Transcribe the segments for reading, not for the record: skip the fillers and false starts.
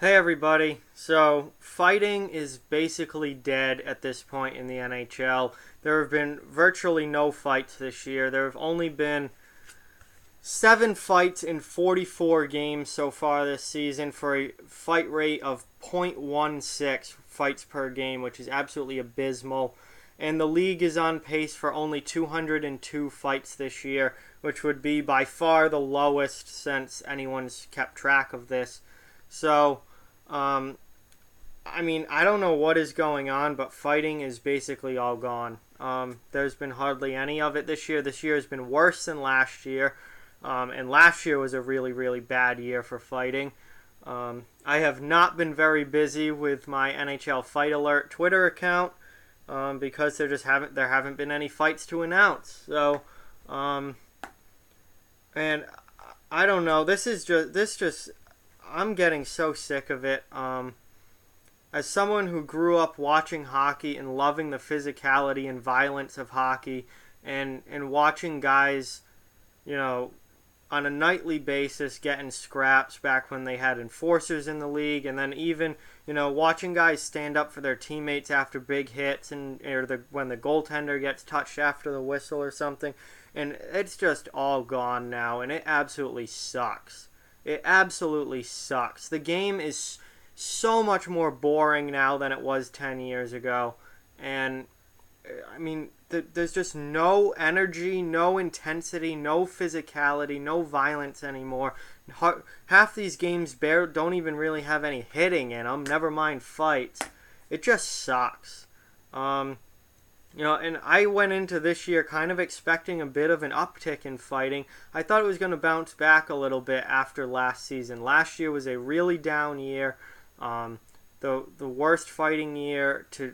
Hey everybody. So, fighting is basically dead at this point in the NHL. There have been virtually no fights this year. There have only been 7 fights in 44 games so far this season for a fight rate of 0.16 fights per game, which is absolutely abysmal. And the league is on pace for only 202 fights this year, which would be by far the lowest since anyone's kept track of this. So, um, I don't know what is going on, but fighting is basically all gone. There's been hardly any of it this year. This year has been worse than last year, and last year was a really, really bad year for fighting. I have not been very busy with my NHL Fight Alert Twitter account because there haven't been any fights to announce. So, um, and I don't know. This just I'm getting so sick of it. As someone who grew up watching hockey and loving the physicality and violence of hockey, and watching guys, you know, on a nightly basis getting scraps back when they had enforcers in the league, and then even watching guys stand up for their teammates after big hits when the goaltender gets touched after the whistle or something, and it's just all gone now, and it absolutely sucks. It absolutely sucks. The game is so much more boring now than it was 10 years ago. And, there's just no energy, no intensity, no physicality, no violence anymore. Half these games don't even really have any hitting in them, never mind fights. It just sucks. And I went into this year kind of expecting a bit of an uptick in fighting. I thought it was going to bounce back a little bit after last season. Last year was a really down year, um, the worst fighting year to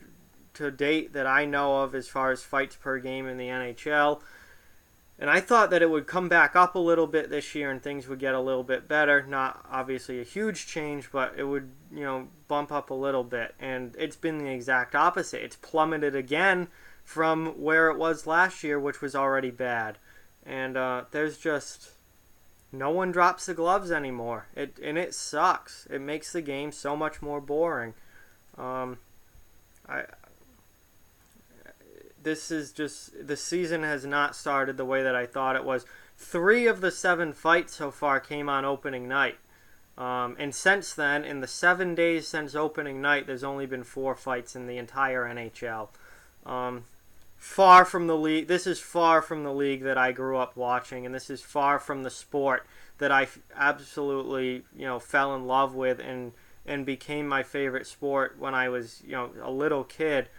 date that I know of as far as fights per game in the NHL. And I thought that it would come back up a little bit this year and things would get a little bit better. Not obviously a huge change, but it would, bump up a little bit. And it's been the exact opposite. It's plummeted again from where it was last year, which was already bad. And there's just no one drops the gloves anymore. It sucks. It makes the game so much more boring. Um, I This is just the season has not started the way that I thought it was. 3 of the 7 fights so far came on opening night. And since then, in the 7 days since opening night, there's only been 4 fights in the entire NHL. Far from the league. This is far from the league that I grew up watching, and this is far from the sport that I absolutely fell in love with and became my favorite sport when I was a little kid.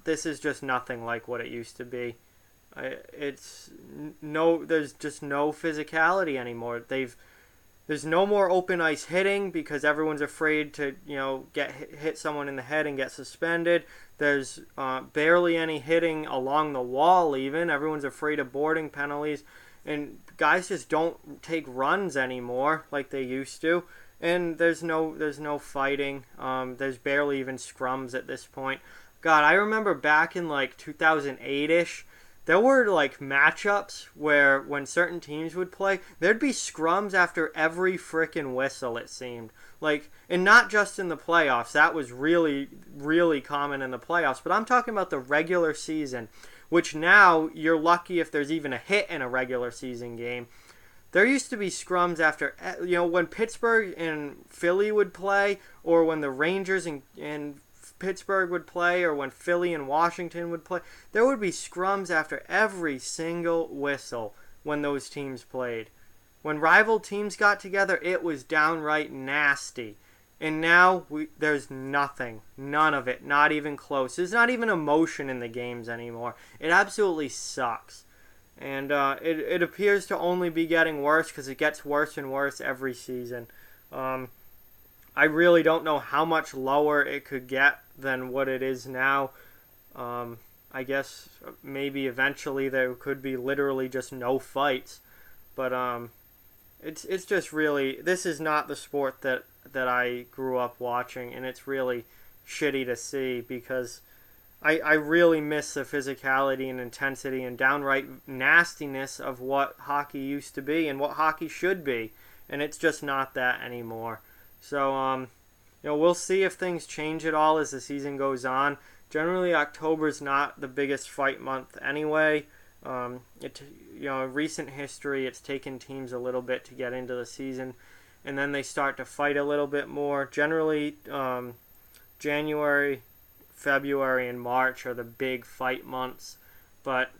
This is just nothing like what it used to be. There's just no physicality anymore. There's no more open ice hitting because everyone's afraid to hit someone in the head and get suspended. There's barely any hitting along the wall even. Everyone's afraid of boarding penalties, and guys just don't take runs anymore like they used to. And there's no fighting. There's barely even scrums at this point. God, I remember back in like 2008ish, there were like matchups where when certain teams would play, there'd be scrums after every frickin' whistle, it seemed. Like, and not just in the playoffs. That was really, really common in the playoffs. But I'm talking about the regular season, which now you're lucky if there's even a hit in a regular season game. There used to be scrums after, when Pittsburgh and Philly would play, or when the Rangers and Pittsburgh would play, or when Philly and Washington would play, there would be scrums after every single whistle when those teams played. When rival teams got together, it was downright nasty. And now there's nothing. None of it. Not even close. There's not even emotion in the games anymore. It absolutely sucks. And it appears to only be getting worse because it gets worse and worse every season. I really don't know how much lower it could get than what it is now. I guess maybe eventually there could be literally just no fights, but it's just really, this is not the sport that I grew up watching, and it's really shitty to see because I really miss the physicality and intensity and downright nastiness of what hockey used to be and what hockey should be, and it's just not that anymore. So we'll see if things change at all as the season goes on. Generally, October's not the biggest fight month anyway. It in recent history, it's taken teams a little bit to get into the season, and then they start to fight a little bit more. Generally, January, February, and March are the big fight months, but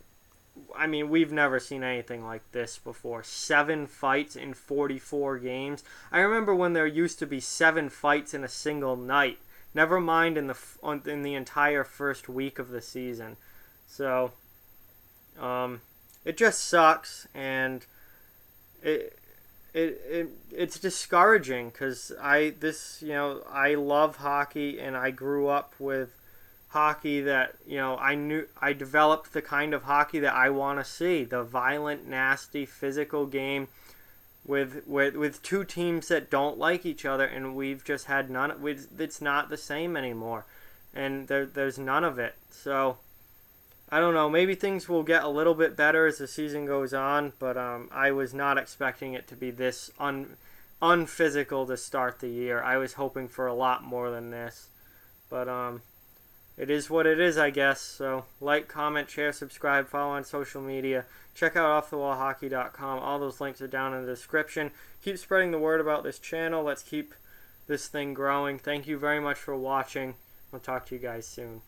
I mean, we've never seen anything like this before. 7 fights in 44 games. I remember when there used to be 7 fights in a single night. Never mind in the entire first week of the season. So, it just sucks, and it's discouraging because I love hockey, and I grew up with hockey that I developed the kind of hockey that I want to see, the violent, nasty, physical game with two teams that don't like each other, and we've just had none. It's not the same anymore, and there's none of it. So I don't know. Maybe things will get a little bit better as the season goes on, but I was not expecting it to be this unphysical to start the year. I was hoping for a lot more than this, but it is what it is, I guess. So like, comment, share, subscribe, follow on social media. Check out offthewallhockey.com. All those links are down in the description. Keep spreading the word about this channel. Let's keep this thing growing. Thank you very much for watching. I'll talk to you guys soon.